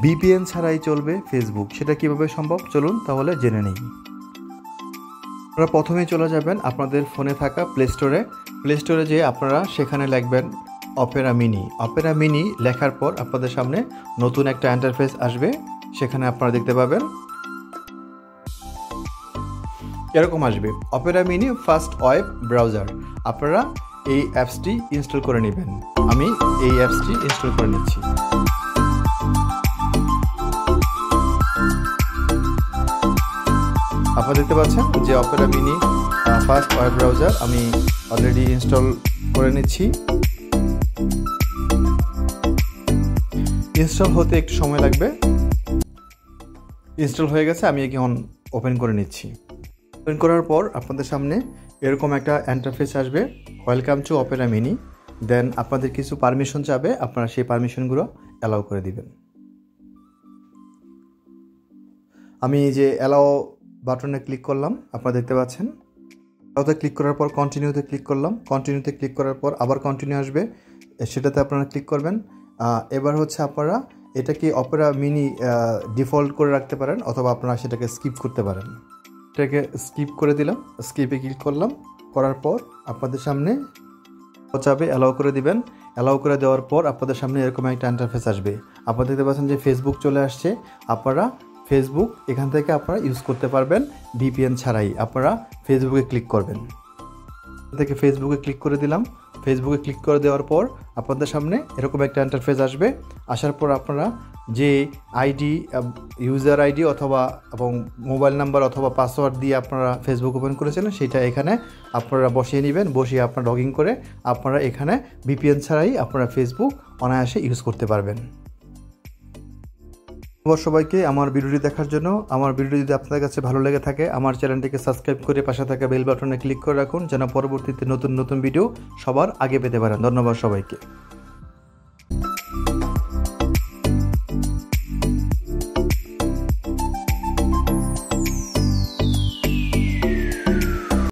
VPN ছাড়াই চলবে Facebook, সেটা কিভাবে সম্ভব চলুন তাহলে জেনে নিই। আপনারা প্রথমেই চলে যাবেন আপনাদের ফোনে থাকা প্লে স্টোরে যেয়ে আপনারা সেখানে লিখবেন অপেরা মিনি লেখার পর আপনাদের সামনে নতুন একটা ইন্টারফেস আসবে। সেখানে আপনারা দেখতে পাবেন এরকম আসবে Opera mini first web browser. আপনারা এই অ্যাপসটি ইনস্টল করে নেবেন। আমি এই অ্যাপসটি ইনস্টল করে নিচ্ছি। আপনারা দেখতে পাচ্ছেন যে Opera mini first web browser আমি অলরেডি ইনস্টল করে নিচ্ছি। ইনস্টল হতে একটু সময় লাগবে। ইনস্টল হয়ে গেছে, আমি এখন ওপেন করে নিচ্ছি। ওপেন করার পর আপনাদের সামনে এরকম একটা ইন্টারফেস আসবে, ওয়েলকাম টু অপেরা মিনি। দেন আপনাদের কিছু পারমিশন চাবে, আপনারা সেই পারমিশনগুলো অ্যালাউ করে দিবেন। আমি এই যে অ্যালাউ বাটনে ক্লিক করলাম, আপনারা দেখতে পাচ্ছেন। অ্যালাউতে ক্লিক করার পর কন্টিনিউতে ক্লিক করলাম। কন্টিনিউতে ক্লিক করার পর আবার কন্টিনিউ আসবে, সেটাতে আপনারা ক্লিক করবেন। এবার হচ্ছে আপনারা এটাকে অপেরা মিনি ডিফল্ট করে রাখতে পারেন, অথবা আপনারা সেটাকে স্কিপ করতে পারেন। এটাকে স্কিপ করে দিলাম, স্কিপে ক্লিক করলাম। করার পর আপনাদের সামনে চাবে অ্যালাউ করে দিবেন। অ্যালাউ করে দেওয়ার পর আপনাদের সামনে এরকম একটা ইন্টারফেস আসবে। আপনারা দেখতে পাচ্ছেন যে ফেসবুক চলে আসছে। আপনারা ফেসবুক এখান থেকে আপনারা ইউজ করতে পারবেন ভিপিএন ছাড়াই। আপনারা ফেসবুকে ক্লিক করবেন। থেকে ফেসবুকে ক্লিক করে দিলাম। ফেসবুকে ক্লিক করে দেওয়ার পর আপনাদের সামনে এরকম একটা ইন্টারফেস আসবে। আসার পর আপনারা যে আইডি, ইউজার আইডি অথবা এবং মোবাইল নাম্বার অথবা পাসওয়ার্ড দিয়ে আপনারা ফেসবুক ওপেন করেছিলেন, সেটা এখানে আপনারা বসিয়ে নেবেন। বসিয়ে আপনারা লগ ইন করে আপনারা এখানে ভিপিএন ছাড়াই আপনারা ফেসবুক অনায়াসে ইউজ করতে পারবেন। ধন্যবাদ সবাইকে আমার ভিডিওটি দেখার জন্য। আমার ভিডিও যদি আপনাদের কাছে ভালো লেগে থাকে আমার চ্যানেলটিকে সাবস্ক্রাইব করে পাশে থাকা বেল বাটনে ক্লিক করে রাখুন, যেন পরবর্তীতে নতুন নতুন ভিডিও সবার আগে পেতে পারেন। ধন্যবাদ সবাইকে।